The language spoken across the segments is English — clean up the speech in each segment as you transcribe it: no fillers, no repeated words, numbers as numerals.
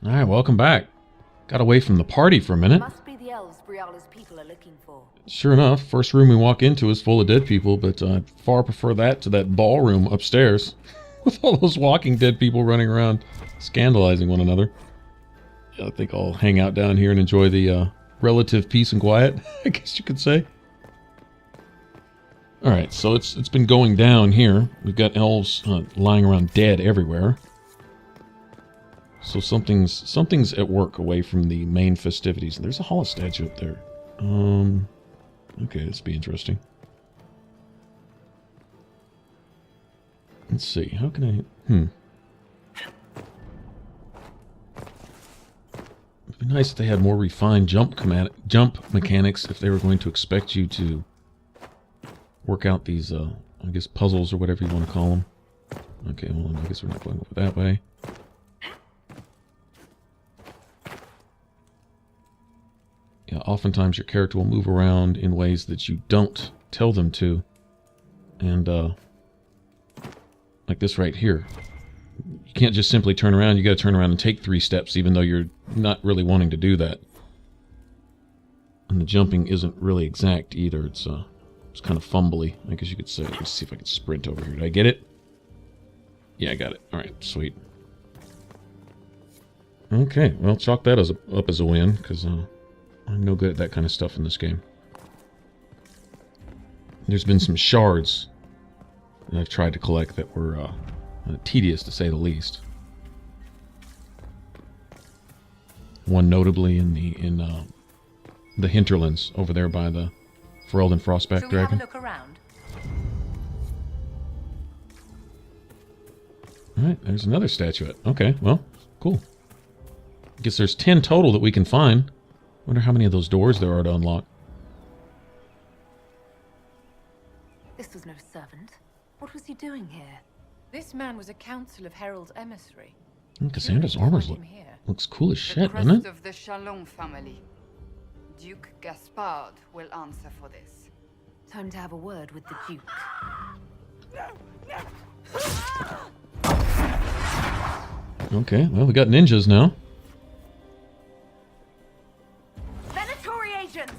Alright, welcome back. Got away from the party for a minute. Must be the elves Briala's people are looking for. Sure enough, first room we walk into is full of dead people, but I'd far prefer that to that ballroom upstairs. With all those walking dead people running around, scandalizing one another. I think I'll hang out down here and enjoy the relative peace and quiet, I guess you could say. Alright, so it's been going down here. We've got elves lying around dead everywhere. So something's at work away from the main festivities. There's a hollow statue up there. Okay, this will be interesting. Let's see, how can I... It'd be nice if they had more refined jump mechanics if they were going to expect you to work out these, I guess, puzzles or whatever you want to call them. Okay, hold on, I guess we're not going over that way. Yeah, oftentimes your character will move around in ways that you don't tell them to. And, like this right here. You can't just simply turn around, you gotta turn around and take 3 steps, even though you're not really wanting to do that. And the jumping isn't really exact either, it's kind of fumbly, I guess you could say. Let's see if I can sprint over here. Did I get it? Yeah, I got it. Alright, sweet. Okay, well, chalk that up as a win, because, I'm no good at that kind of stuff in this game. There's been some shards that I've tried to collect that were tedious, to say the least. One notably in the hinterlands over there by the Ferelden Frostback Shall we Dragon. have a look around? Alright, there's another statuette. Okay, well, cool. Guess there's 10 total that we can find. Wonder how many of those doors there are to unlock. This was no servant. What was he doing here? This man was a council of Herald's emissary. Cassandra's armor looks cool as shit, The doesn't it? crest of the Chalon family. Duke Gaspard will answer for this. Time to have a word with the Duke. Okay, well, we got ninjas now. Venatori agents!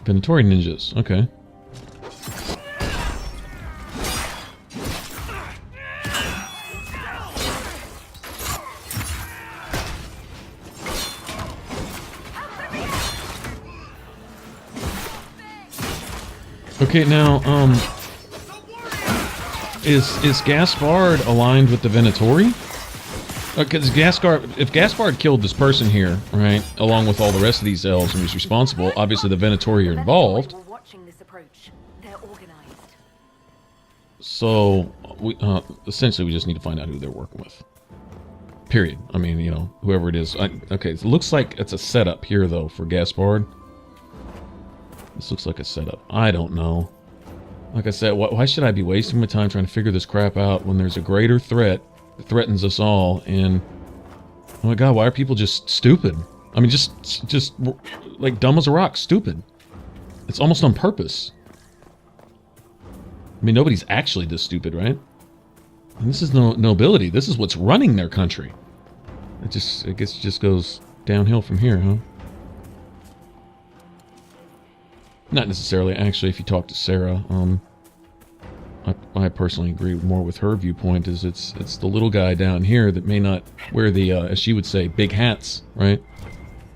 Venatori ninjas, okay. Okay, now, is Gaspard aligned with the Venatori? Because if Gaspard killed this person here, right, along with all the rest of these elves and was responsible, obviously the Venatori are involved. We're watching this approach. They're organized. So, essentially we just need to find out who they're working with. Period. I mean, you know, whoever it is. Okay, it looks like it's a setup here, though, for Gaspard. This looks like a setup. I don't know. Like I said, why should I be wasting my time trying to figure this crap out when there's a greater threat that threatens us all? And oh my god, why are people just stupid? I mean, just like dumb as a rock, stupid. It's almost on purpose. I mean, nobody's actually this stupid, right? And this is no nobility. This is what's running their country. I guess it just goes downhill from here, huh? Not necessarily. Actually, if you talk to Sarah, I personally agree more with her viewpoint. Is it's the little guy down here that may not wear the, as she would say, big hats, right?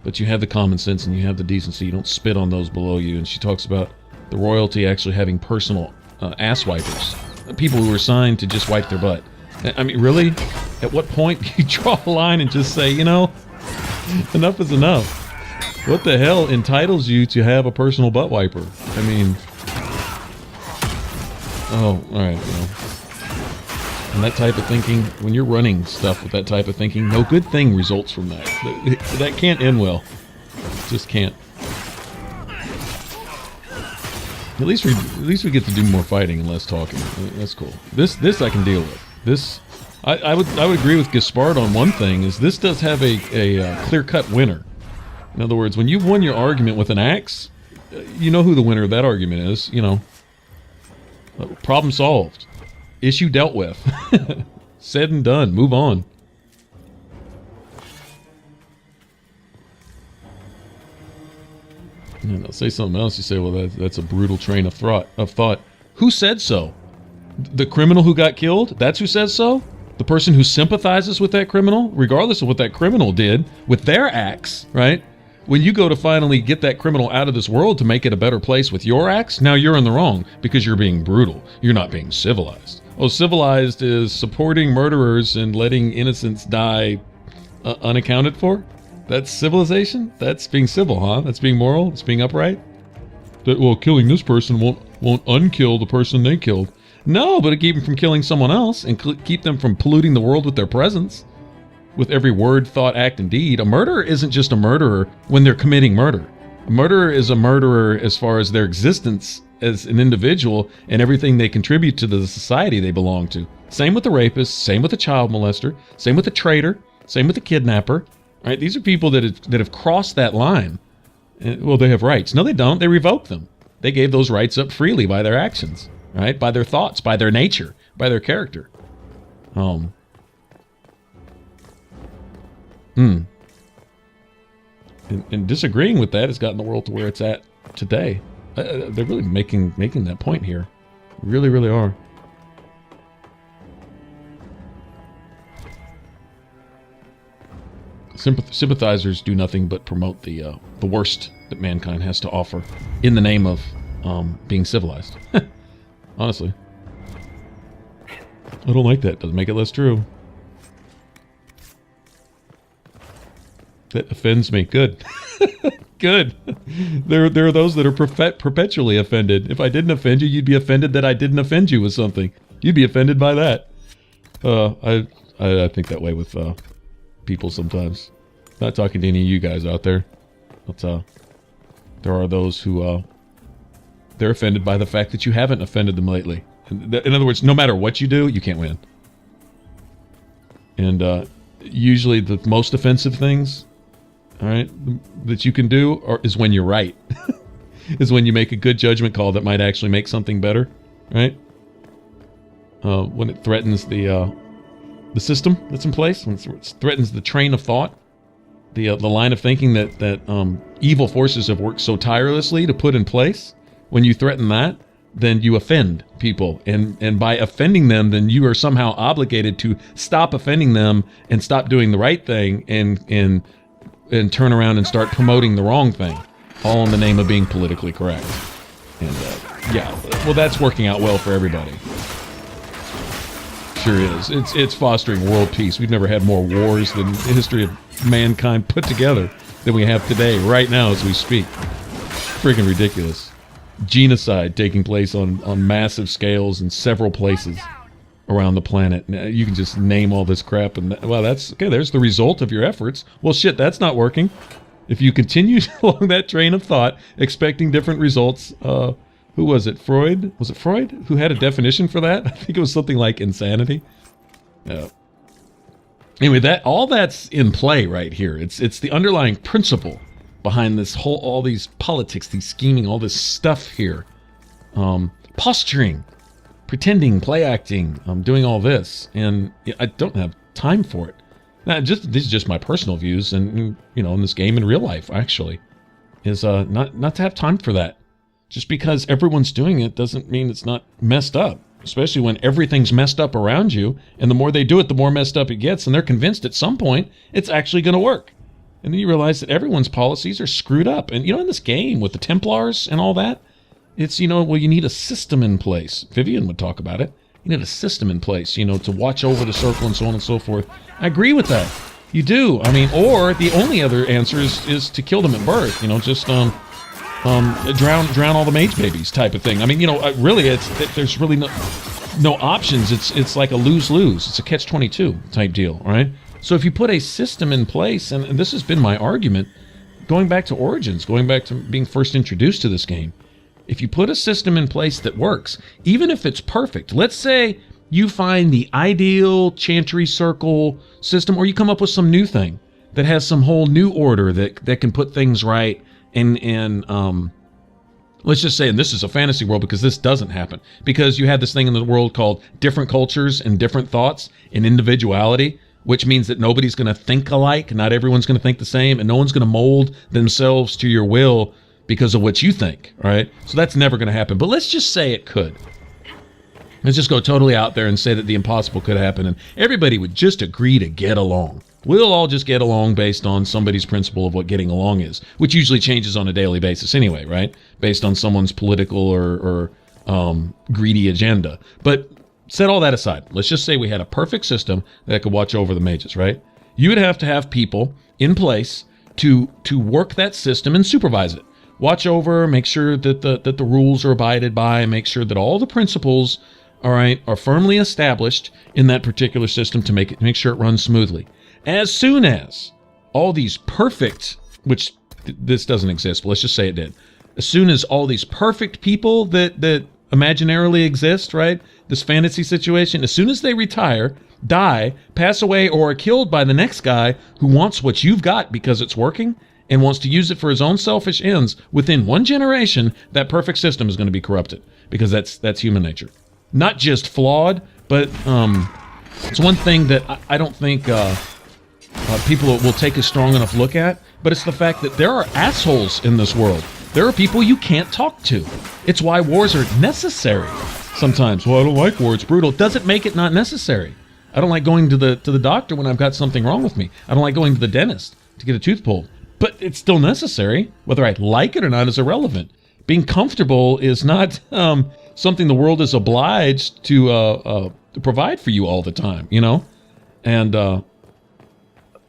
But you have the common sense and you have the decency. You don't spit on those below you. And she talks about the royalty actually having personal ass wipers, people who are assigned to just wipe their butt. I mean, really? At what point do you draw a line and just say, you know, enough is enough? What the hell entitles you to have a personal butt wiper? I mean... Oh, alright, well... And that type of thinking, when you're running stuff with that type of thinking, no good thing results from that. That can't end well. It just can't. At least we get to do more fighting and less talking. That's cool. This I can deal with. This... I would agree with Gaspard on one thing, is this does have a clear-cut winner. In other words, when you've won your argument with an axe, you know who the winner of that argument is, you know. Problem solved. Issue dealt with. Said and done. Move on. And they'll say something else. You say, well, that's a brutal train of thought. Who said so? The criminal who got killed? That's who says so? The person who sympathizes with that criminal, regardless of what that criminal did with their acts, right? When you go to finally get that criminal out of this world to make it a better place with your acts, now you're in the wrong because you're being brutal. You're not being civilized. Oh, civilized is supporting murderers and letting innocents die unaccounted for? That's civilization? That's being civil, huh? That's being moral? That's being upright? That, well, killing this person won't unkill the person they killed. No, but it keep them from killing someone else and keep them from polluting the world with their presence. With every word, thought, act, and deed. A murderer isn't just a murderer when they're committing murder. A murderer is a murderer as far as their existence as an individual and everything they contribute to the society they belong to. Same with the rapist, same with the child molester, same with the traitor, same with the kidnapper. Right? These are people that have crossed that line. Well, they have rights. No, they don't. They revoke them. They gave those rights up freely by their actions, right? By their thoughts, by their nature, by their character. And disagreeing with that has gotten the world to where it's at today. They're really making that point here. Really, really are. Sympathizers do nothing but promote the worst that mankind has to offer in the name of being civilized. Honestly. I don't like that. Doesn't make it less true. That offends me. Good. Good. There are those that are perpetually offended. If I didn't offend you, you'd be offended that I didn't offend you with something. You'd be offended by that. I think that way with people sometimes. Not talking to any of you guys out there. But there are those who they're offended by the fact that you haven't offended them lately. In other words, no matter what you do, you can't win. And usually the most offensive things, all right, that you can do is when you're right. Is when you make a good judgment call that might actually make something better, right? When it threatens the system that's in place, when it threatens the train of thought, the line of thinking that evil forces have worked so tirelessly to put in place. When you threaten that, then you offend people, and by offending them, then you are somehow obligated to stop offending them and stop doing the right thing, and turn around and start promoting the wrong thing, all in the name of being politically correct. And yeah, well, that's working out well for everybody. Sure is. It's fostering world peace. We've never had more wars than the history of mankind put together than we have today, right now as we speak. Freaking ridiculous. Genocide taking place on massive scales in several places around the planet. You can just name all this crap, and well, that's okay. There's the result of your efforts. Well, shit, that's not working. If you continue along that train of thought, expecting different results, who was it? Freud? Was it Freud who had a definition for that? I think it was something like insanity. Anyway, all that's in play right here. It's the underlying principle behind this all these politics, these scheming, all this stuff here. Posturing, pretending, play acting, doing all this, and I don't have time for it. Now, these are just my personal views, and in this game in real life, actually, is not to have time for that. Just because everyone's doing it doesn't mean it's not messed up, especially when everything's messed up around you, and the more they do it, the more messed up it gets, and they're convinced at some point it's actually going to work. And then you realize that everyone's policies are screwed up. And, in this game with the Templars and all that, it's, well, you need a system in place. Vivian would talk about it. You need a system in place, to watch over the circle and so on and so forth. I agree with that. You do. I mean, or the only other answer is to kill them at birth, just drown all the mage babies type of thing. I mean, really, there's really no options. It's like a lose-lose. It's a catch-22 type deal, all right? So if you put a system in place, and this has been my argument, going back to Origins, going back to being first introduced to this game, if you put a system in place that works, even if it's perfect, let's say you find the ideal Chantry Circle system, or you come up with some new thing that has some whole new order that can put things right, and let's just say, and this is a fantasy world because this doesn't happen, because you have this thing in the world called different cultures and different thoughts and individuality, which means that nobody's going to think alike, not everyone's going to think the same, and no one's going to mold themselves to your will because of what you think, all right? So that's never going to happen. But let's just say it could. Let's just go totally out there and say that the impossible could happen, and everybody would just agree to get along. We'll all just get along based on somebody's principle of what getting along is, which usually changes on a daily basis anyway, right? Based on someone's political or greedy agenda. But set all that aside. Let's just say we had a perfect system that could watch over the mages, right? You would have to have people in place to work that system and supervise it. Watch over, make sure that the rules are abided by, make sure that all the principles, all right, are firmly established in that particular system to make sure it runs smoothly. As soon as all these perfect, which this doesn't exist, but let's just say it did. As soon as all these perfect people that imaginarily exist, right, this fantasy situation, as soon as they retire, die, pass away, or are killed by the next guy who wants what you've got because it's working and wants to use it for his own selfish ends, within one generation, that perfect system is going to be corrupted, because that's human nature. Not just flawed, but it's one thing that I don't think people will take a strong enough look at, but it's the fact that there are assholes in this world. There are people you can't talk to. It's why wars are necessary sometimes. Well, I don't like war, it's brutal. Doesn't make it not necessary. I don't like going to the doctor when I've got something wrong with me. I don't like going to the dentist to get a tooth pulled. But it's still necessary. Whether I like it or not is irrelevant. Being comfortable is not something the world is obliged to provide for you all the time, you know? And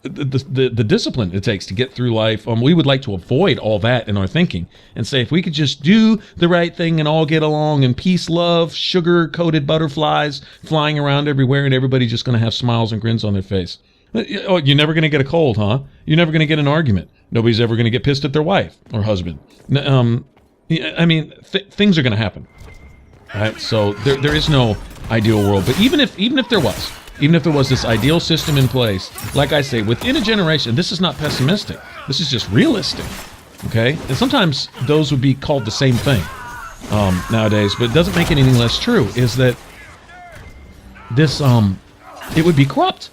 the discipline it takes to get through life, we would like to avoid all that in our thinking and say, if we could just do the right thing and all get along in peace, love, sugar-coated butterflies flying around everywhere, and everybody's just going to have smiles and grins on their face. Oh, you're never going to get a cold, huh? You're never going to get an argument. Nobody's ever going to get pissed at their wife or husband. I mean, things are going to happen. Right? So there is no ideal world. But even if there was this ideal system in place, like I say, within a generation, this is not pessimistic. This is just realistic. Okay? And sometimes those would be called the same thing nowadays, but it doesn't make it any less true, is that this, it would be corrupt.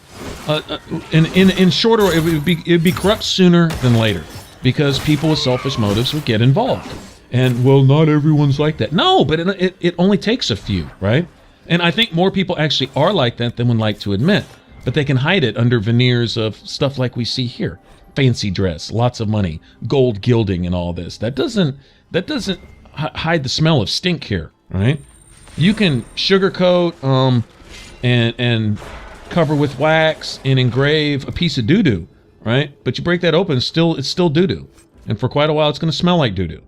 In short order, it would be corrupt sooner than later, because people with selfish motives would get involved. And, well, not everyone's like that. No, but it only takes a few, right? And I think more people actually are like that than would like to admit. But they can hide it under veneers of stuff like we see here. Fancy dress, lots of money, gold gilding and all this. That doesn't hide the smell of stink here, right? You can sugarcoat and cover with wax and engrave a piece of doo-doo, right? But you break that open, it's still doo-doo. And for quite a while, it's going to smell like doo-doo.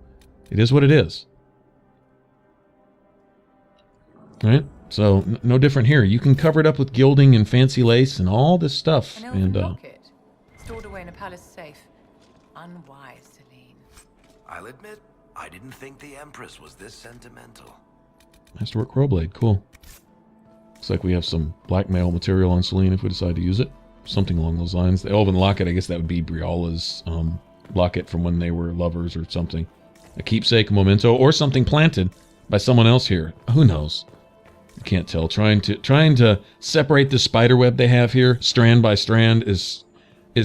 It is what it is. Right? So, no different here. You can cover it up with gilding and fancy lace and all this stuff. An old locket, stored away in a palace safe. Unwise, Celine. I'll admit, I didn't think the Empress was this sentimental. Masterwork Crowblade, cool. Looks like we have some blackmail material on Celine if we decide to use it. Something along those lines. The Elven locket, I guess that would be Briala's locket from when they were lovers or something. A keepsake, a memento, or something planted by someone else here. Who knows? You can't tell. Trying to separate the spider web they have here, strand by strand, is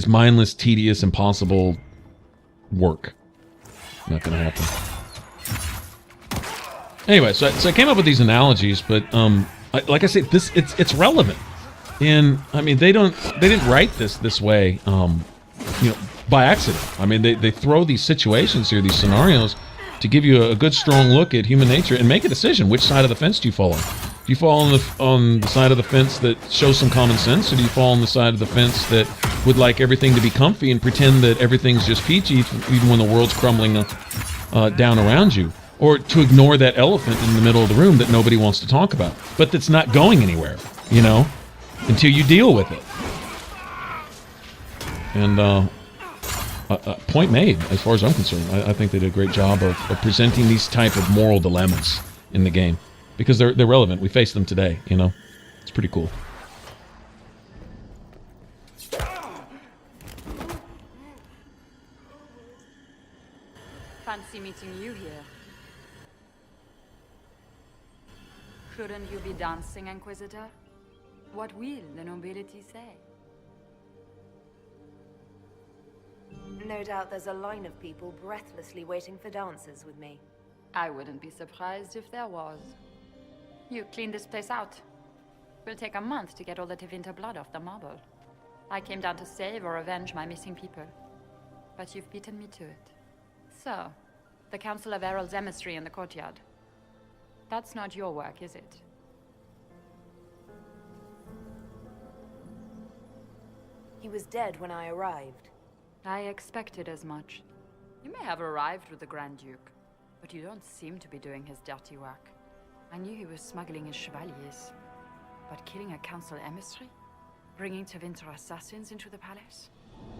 mindless, tedious, impossible work. Not gonna happen. Anyway, so I came up with these analogies, but like I said, it's relevant. And I mean, they didn't write this way, by accident. I mean, they throw these situations here, these scenarios, to give you a good, strong look at human nature and make a decision. Which side of the fence do you fall on? Do you fall on the side of the fence that shows some common sense, or do you fall on the side of the fence that would like everything to be comfy and pretend that everything's just peachy even when the world's crumbling down around you? Or to ignore that elephant in the middle of the room that nobody wants to talk about, but that's not going anywhere, until you deal with it. And point made, as far as I'm concerned. I think they did a great job of presenting these type of moral dilemmas in the game, because they're relevant. We face them today, It's pretty cool. Fancy meeting you here. Shouldn't you be dancing, Inquisitor? What will the nobility say? No doubt there's a line of people breathlessly waiting for dances with me. I wouldn't be surprised if there was. You clean this place out. Will take a month to get all the Tevinter blood off the marble. I came down to save or avenge my missing people. But you've beaten me to it. So, the Council of Errol's emissary in the courtyard. That's not your work, is it? He was dead when I arrived. I expected as much. You may have arrived with the Grand Duke, but you don't seem to be doing his dirty work. I knew he was smuggling his chevaliers. But killing a council emissary? Bringing Tevinter assassins into the palace?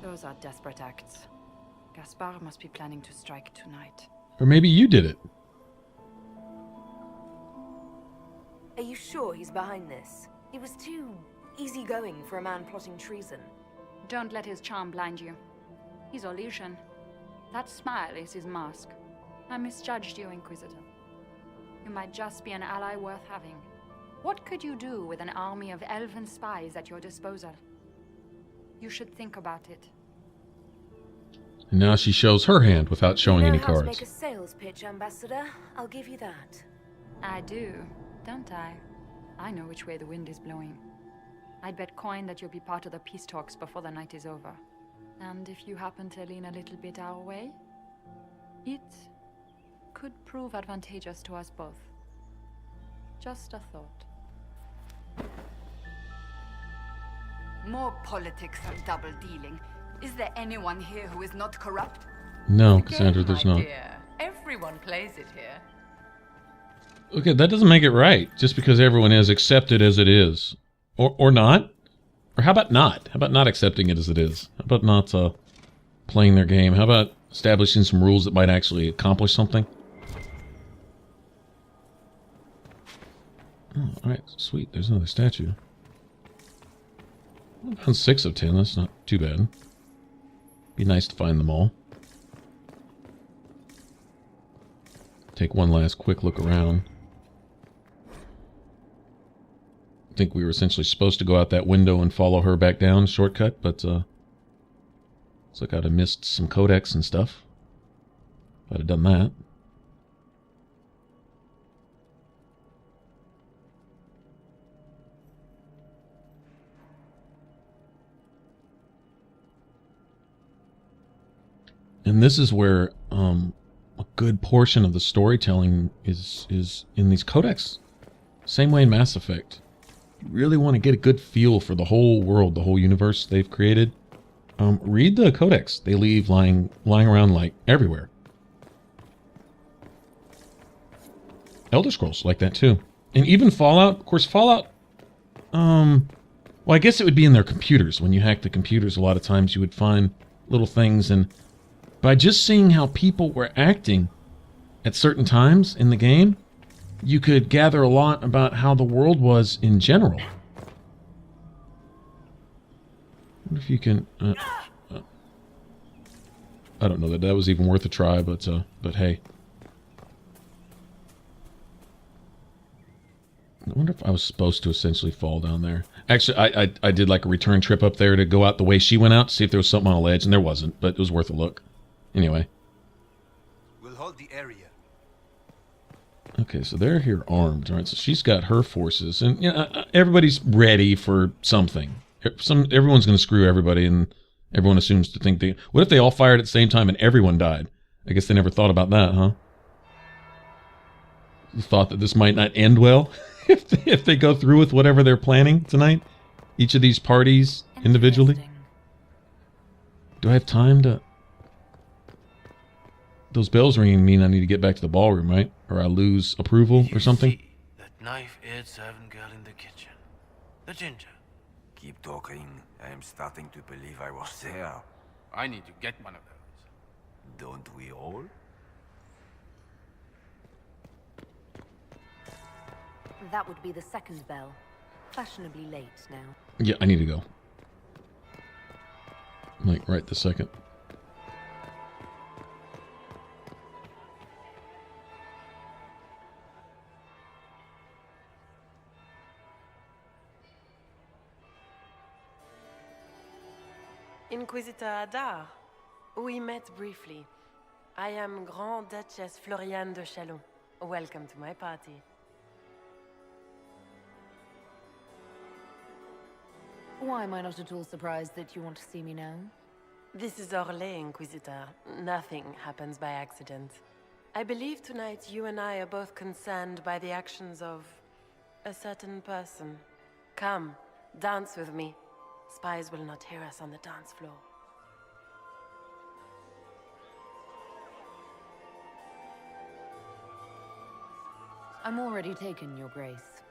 Those are desperate acts. Gaspard must be planning to strike tonight. Or maybe you did it. Are you sure he's behind this? He was too easygoing for a man plotting treason. Don't let his charm blind you. He's Orlesian. That smile is his mask. I misjudged you, Inquisitor. You might just be an ally worth having. What could you do with an army of elven spies at your disposal? You should think about it. And now she shows her hand without showing any You know how to cards. make a sales pitch, Ambassador. I'll give you that. I do, don't I? I know which way the wind is blowing. I'd bet coin that you'll be part of the peace talks before the night is over. And if you happen to lean a little bit our way, it could prove advantageous to us both. Just a thought. More politics and double dealing. Is there anyone here who is not corrupt? No, It's a Cassandra, game, there's my not. dear. Everyone plays it here. Okay, that doesn't make it right. Just because everyone is, accept it as it is. Or not? Or how about not? How about not accepting it as it is? How about not playing their game? How about establishing some rules that might actually accomplish something? Oh, alright, sweet. There's another statue. I found 6 of 10. That's not too bad. Be nice to find them all. Take one last quick look around. I think we were essentially supposed to go out that window and follow her back down, shortcut, but looks like I'd have missed some codex and stuff. If I'd have done that. And this is where a good portion of the storytelling is in these codex. Same way in Mass Effect. You really want to get a good feel for the whole world, the whole universe they've created. Read the codex they leave lying around like everywhere. Elder Scrolls like that too. And even Fallout. Of course, Fallout... well, I guess it would be in their computers. When you hack the computers, a lot of times you would find little things, and by just seeing how people were acting at certain times in the game, you could gather a lot about how the world was in general. I wonder if you can... I don't know that was even worth a try, but hey. I wonder if I was supposed to essentially fall down there. Actually, I did like a return trip up there to go out the way she went out, to see if there was something on a ledge, and there wasn't, but it was worth a look. Anyway. We'll hold the area. Okay, so they're here armed, right? So she's got her forces, and you know, everybody's ready for something. Everyone's going to screw everybody, and everyone assumes to think they... What if they all fired at the same time and everyone died? I guess they never thought about that, huh? Thought that this might not end well if they go through with whatever they're planning tonight. Each of these parties individually. Do I have time to... Those bells ringing mean I need to get back to the ballroom, right? Or I lose approval or something? See that knife-edged servant girl in the kitchen. The ginger. Keep talking. I am starting to believe I was there. I need to get one of those. Don't we all? That would be the second bell. Fashionably late now. Yeah, I need to go. Like, right this second. Inquisitor Adar, We met briefly. I am Grand Duchess Floriane de Chalon. Welcome to my party. Why am I not at all surprised that you want to see me now? This is Orleis, Inquisitor. Nothing happens by accident. I believe tonight you and I are both concerned by the actions of a certain person. Come, dance with me. Spies will not hear us on the dance floor. I'm already taken, Your Grace.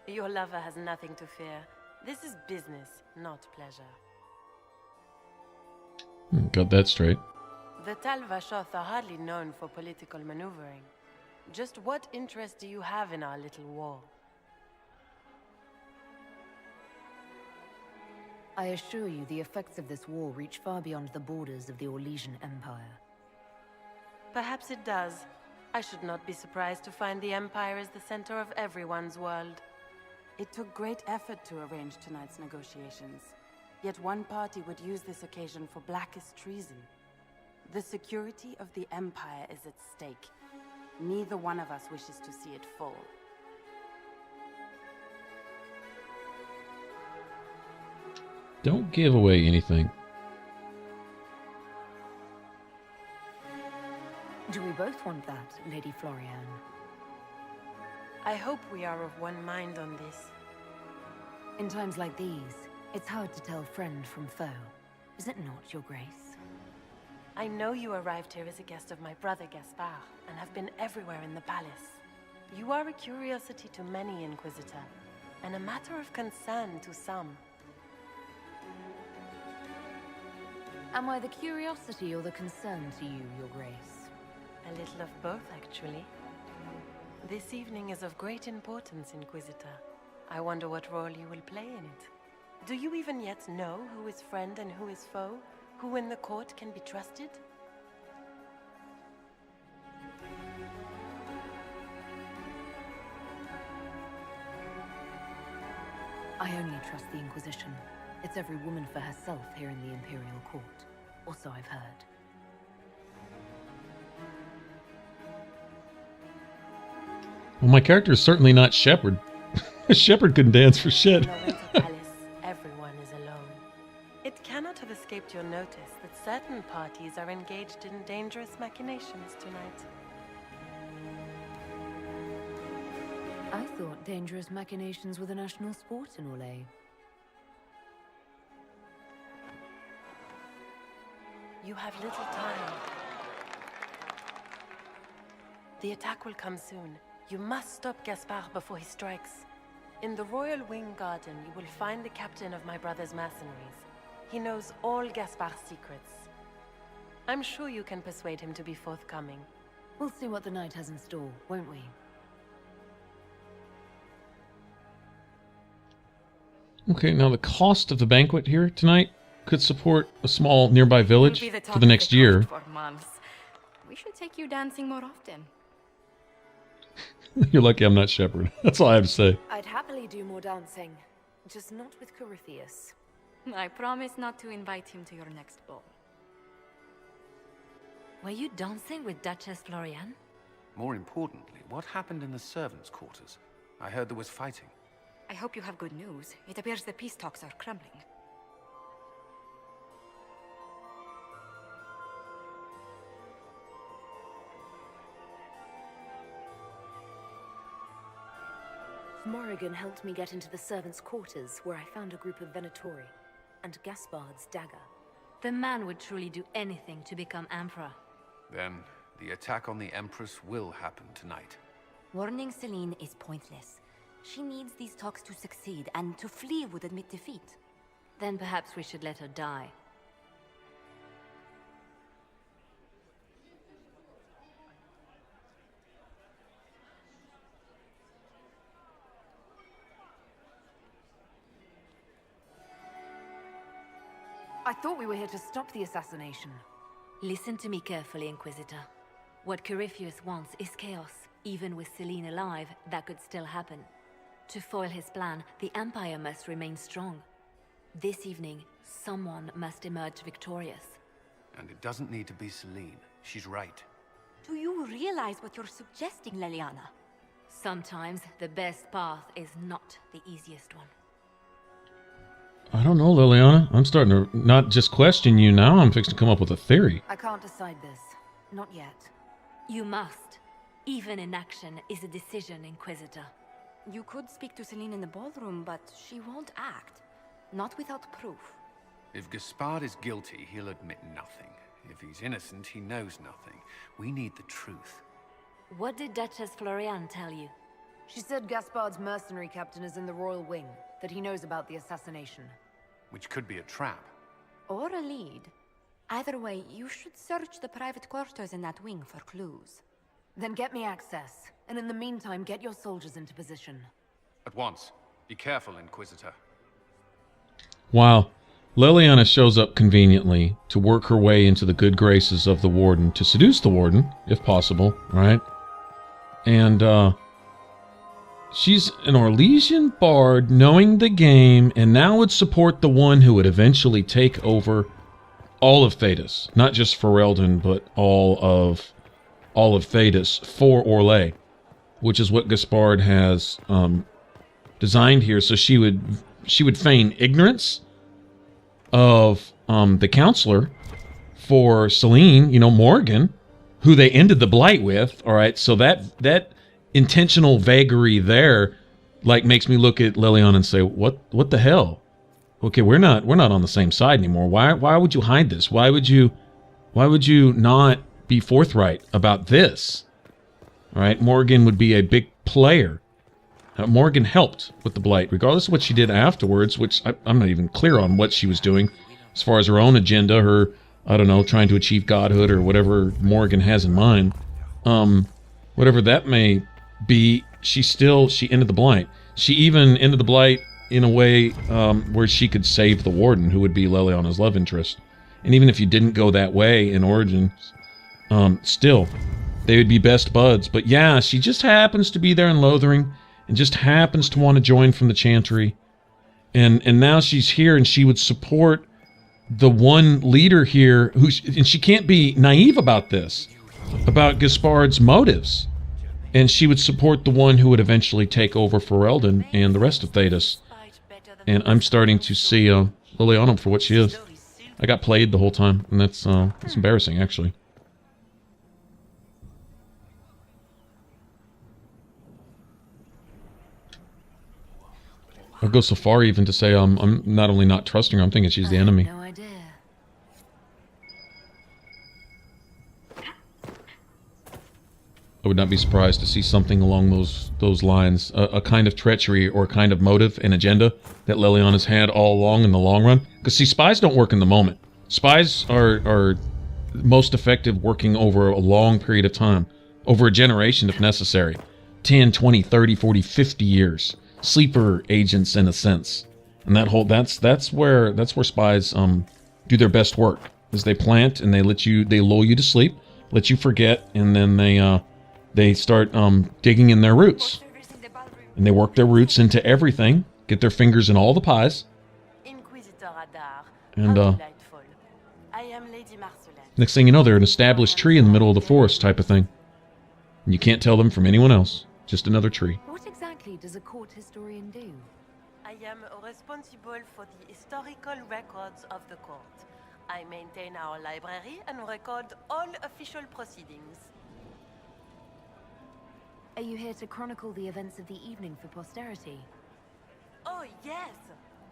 Your lover has nothing to fear. This is business, not pleasure. Got that straight. The Tal Vashoth are hardly known for political maneuvering. Just what interest do you have in our little war? I assure you the effects of this war reach far beyond the borders of the Orlesian Empire. Perhaps it does. I should not be surprised to find the Empire is the center of everyone's world. It took great effort to arrange tonight's negotiations. Yet one party would use this occasion for blackest treason. The security of the Empire is at stake. Neither one of us wishes to see it fall. Don't give away anything. Do we both want that, Lady Floriane? I hope we are of one mind on this. In times like these, it's hard to tell friend from foe. Is it not, Your Grace? I know you arrived here as a guest of my brother Gaspard, and have been everywhere in the palace. You are a curiosity to many, Inquisitor, and a matter of concern to some. Am I the curiosity or the concern to you, Your Grace? A little of both, actually. This evening is of great importance, Inquisitor. I wonder what role you will play in it. Do you even yet know who is friend and who is foe? Who in the court can be trusted? I only trust the Inquisition. It's every woman for herself here in the Imperial Court. Or so I've heard. Well, my character is certainly not Shepard. Shepard couldn't dance for shit. In the Winter Palace, everyone is alone. It cannot have escaped your notice that certain parties are engaged in dangerous machinations tonight. I thought dangerous machinations were the national sport in Orleis. You have little time. The attack will come soon. You must stop Gaspard before he strikes. In the Royal Wing Garden, you will find the captain of my brother's mercenaries. He knows all Gaspard's secrets. I'm sure you can persuade him to be forthcoming. We'll see what the night has in store, won't we? Okay, now the cost of the banquet here tonight could support a small nearby village for the next year. For months. We should take you dancing more often. You're lucky I'm not Shepard. That's all I have to say. I'd happily do more dancing, just not with Corypheus. I promise not to invite him to your next ball. Were you dancing with Duchess Floriane? More importantly, what happened in the servants' quarters? I heard there was fighting. I hope you have good news. It appears the peace talks are crumbling. Morrigan helped me get into the servants' quarters, where I found a group of Venatori, and Gaspard's dagger. The man would truly do anything to become Emperor. Then, the attack on the Empress will happen tonight. Warning Celine is pointless. She needs these talks to succeed, and to flee would admit defeat. Then perhaps we should let her die. I thought we were here to stop the assassination. Listen to me carefully, Inquisitor. What Corypheus wants is chaos. Even with Celine alive, that could still happen. To foil his plan, the Empire must remain strong. This evening, someone must emerge victorious. And it doesn't need to be Celine. She's right. Do you realize what you're suggesting, Leliana? Sometimes the best path is not the easiest one. I don't know, Liliana. I'm starting to not just question you now. I'm fixing to come up with a theory. I can't decide this. Not yet. You must. Even inaction is a decision, Inquisitor. You could speak to Celine in the ballroom, but she won't act. Not without proof. If Gaspard is guilty, he'll admit nothing. If he's innocent, he knows nothing. We need the truth. What did Duchess Florian tell you? She said Gaspard's mercenary captain is in the royal wing, that he knows about the assassination. Which could be a trap. Or a lead. Either way, you should search the private quarters in that wing for clues. Then get me access, and in the meantime, get your soldiers into position. At once. Be careful, Inquisitor. Wow. Leliana shows up conveniently to work her way into the good graces of the Warden, to seduce the Warden, if possible, right? And, she's an Orlesian bard knowing the game, and now would support the one who would eventually take over all of Thedas. Not just Ferelden, but all of Thedas for Orleis, which is what Gaspard has designed here. So she would feign ignorance of the counselor for Celine, you know, Morgan, who they ended the blight with. All right, so that intentional vagary there, like, makes me look at Leliana and say, what the hell? Okay, we're not on the same side anymore. Why would you hide this? Why would you not be forthright about this? All right, Morgan would be a big player. Morgan helped with the blight, regardless of what she did afterwards, which I'm not even clear on what she was doing as far as her own agenda, her, I don't know, trying to achieve godhood or whatever Morgan has in mind. Whatever that may be, she ended the blight. She even ended the blight in a way where she could save the Warden, who would be Leliana's love interest. And even if you didn't go that way in Origins, still, they would be best buds. But yeah, she just happens to be there in Lothering, and just happens to want to join from the Chantry. And now she's here, and she would support the one leader here, and she can't be naive about this, about Gaspard's motives. And she would support the one who would eventually take over Ferelden and the rest of Thedas. And I'm starting to see Liliana for what she is. I got played the whole time, and that's embarrassing, actually. I'll go so far even to say I'm not only not trusting her, I'm thinking she's the enemy. No idea. I would not be surprised to see something along those lines, a kind of treachery or a kind of motive and agenda that Leliana's had all along in the long run. Because see, spies don't work in the moment. Spies are most effective working over a long period of time, over a generation if necessary, 10, 20, 30, 40, 50 years. Sleeper agents in a sense, and that's where spies do their best work, is they plant and they lull you to sleep, let you forget, and then they start digging in their roots, and they work their roots into everything, get their fingers in all the pies, and next thing you know, they're an established tree in the middle of the forest type of thing, and you can't tell them from anyone else, just another tree. What exactly does a court historian do? I am responsible for the historical records of the court. I maintain our library and record all official proceedings. Are you here to chronicle the events of the evening for posterity? Oh yes!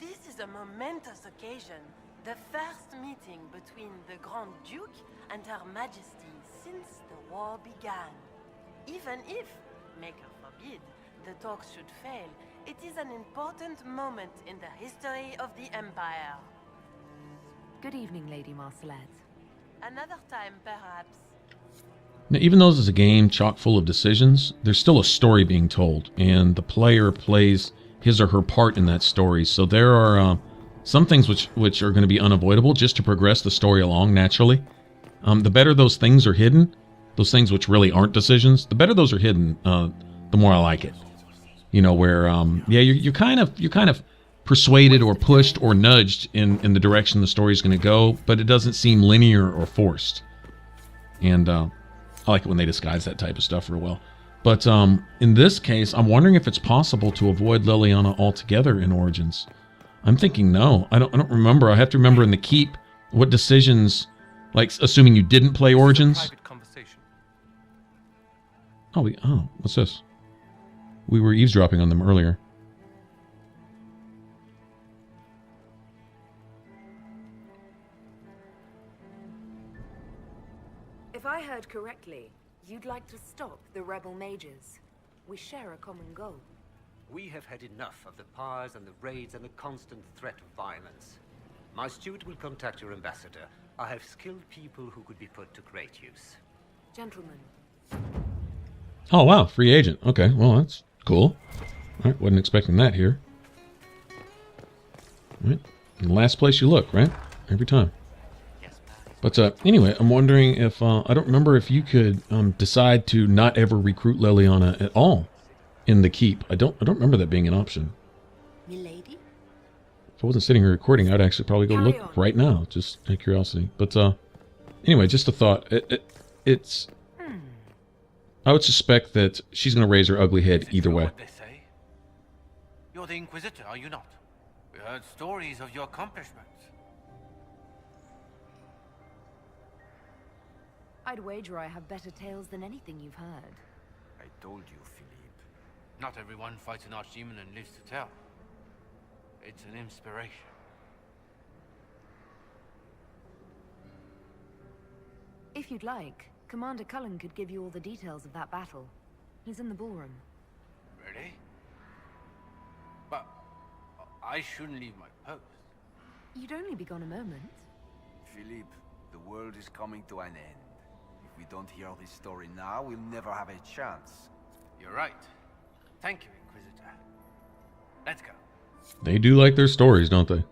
This is a momentous occasion. The first meeting between the Grand Duke and Her Majesty since the war began. Even if, Maker forbid, the talks should fail, it is an important moment in the history of the Empire. Good evening, Lady Marcelette. Another time, perhaps. Now, even though this is a game chock full of decisions, there's still a story being told, and the player plays his or her part in that story. So there are some things which are going to be unavoidable just to progress the story along naturally. The better those things are hidden, those things which really aren't decisions, the better those are hidden, the more I like it. You know, where yeah, you're kind of persuaded or pushed or nudged in the direction the story's going to go, but it doesn't seem linear or forced. And I like it when they disguise that type of stuff real well. But in this case, I'm wondering if it's possible to avoid Leliana altogether in Origins. I'm thinking no. I don't remember. I have to remember in the Keep what decisions, like assuming you didn't play Origins. Oh, what's this? We were eavesdropping on them earlier. If I heard correctly, you'd like to stop the rebel mages. We share a common goal. We have had enough of the pyres and the raids and the constant threat of violence. My steward will contact your ambassador. I have skilled people who could be put to great use. Gentlemen. Oh, wow. Free agent. Okay, well, that's cool. All right, wasn't expecting that here. All right. In the last place you look, right? Every time. But anyway, I'm wondering if... I don't remember if you could decide to not ever recruit Leliana at all in the Keep. I don't remember that being an option. Milady? If I wasn't sitting here recording, I'd actually probably go look right now, just out of curiosity. But anyway, just a thought. It's... I would suspect that she's going to raise her ugly head either way. What they say? You're the Inquisitor, are you not? We heard stories of your accomplishments. I'd wager I have better tales than anything you've heard. I told you, Philippe. Not everyone fights an archdemon and lives to tell. It's an inspiration. If you'd like, Commander Cullen could give you all the details of that battle. He's in the ballroom. Really? But I shouldn't leave my post. You'd only be gone a moment. Philippe, the world is coming to an end. If we don't hear this story now, we'll never have a chance. You're right. Thank you, Inquisitor. Let's go. They do like their stories, don't they?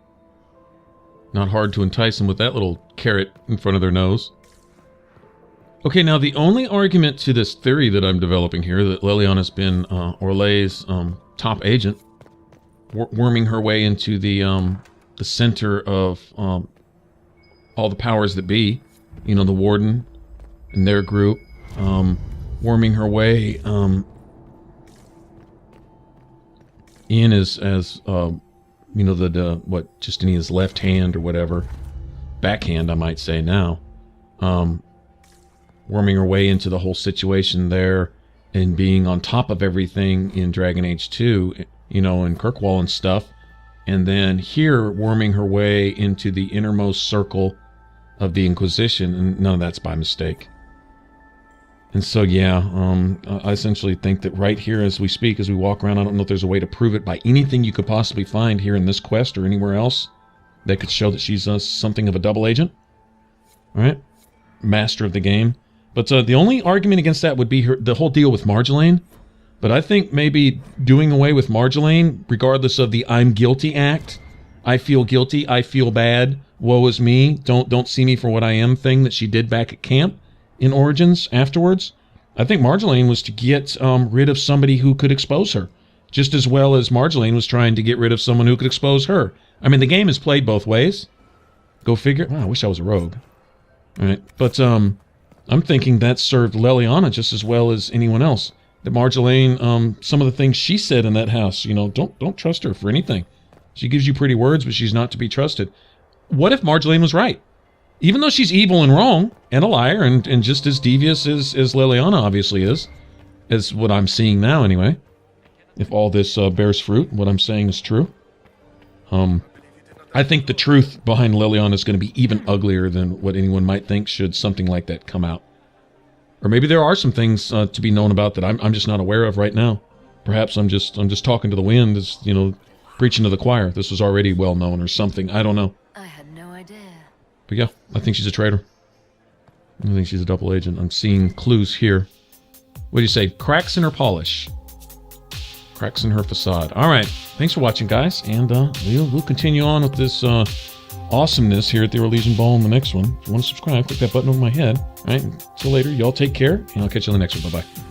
Not hard to entice them with that little carrot in front of their nose. Okay, now the only argument to this theory that I'm developing here, that Leliana's been Orleis' top agent, worming her way into the center of all the powers that be, you know, the Warden and their group, worming her way in as you know, the what Justinia's left hand or whatever, backhand I might say now, worming her way into the whole situation there and being on top of everything in Dragon Age 2, you know, in Kirkwall and stuff, and then here worming her way into the innermost circle of the Inquisition, and none of that's by mistake. And so, yeah, I essentially think that right here as we speak, as we walk around, I don't know if there's a way to prove it by anything you could possibly find here in this quest or anywhere else that could show that she's something of a double agent. All right? Master of the game. But the only argument against that would be the whole deal with Marjolaine. But I think maybe doing away with Marjolaine, regardless of the I'm guilty act, I feel guilty, I feel bad, woe is me, don't see me for what I am thing that she did back at camp in Origins afterwards. I think Marjolaine was to get rid of somebody who could expose her, just as well as Marjolaine was trying to get rid of someone who could expose her. I mean, the game is played both ways. Go figure. Oh, I wish I was a rogue. All right, but I'm thinking that served Leliana just as well as anyone else. That Marjolaine, some of the things she said in that house, you know, don't trust her for anything. She gives you pretty words, but she's not to be trusted. What if Marjolaine was right? Even though she's evil and wrong, and a liar, and just as devious as Leliana obviously is what I'm seeing now anyway. If all this bears fruit, what I'm saying is true. I think the truth behind Leliana is going to be even uglier than what anyone might think should something like that come out. Or maybe there are some things to be known about that I'm just not aware of right now. Perhaps I'm just talking to the wind, as you know, preaching to the choir. This was already well known or something. I don't know. I had no idea. But yeah, I think she's a traitor. I think she's a double agent. I'm seeing clues here. What do you say? Cracks in her polish. Cracks in her facade. All right. Thanks for watching, guys. And we'll continue on with this awesomeness here at the Orlesian Ball in the next one. If you want to subscribe, click that button over my head. All right. Until later, y'all take care, and I'll catch you on the next one. Bye-bye.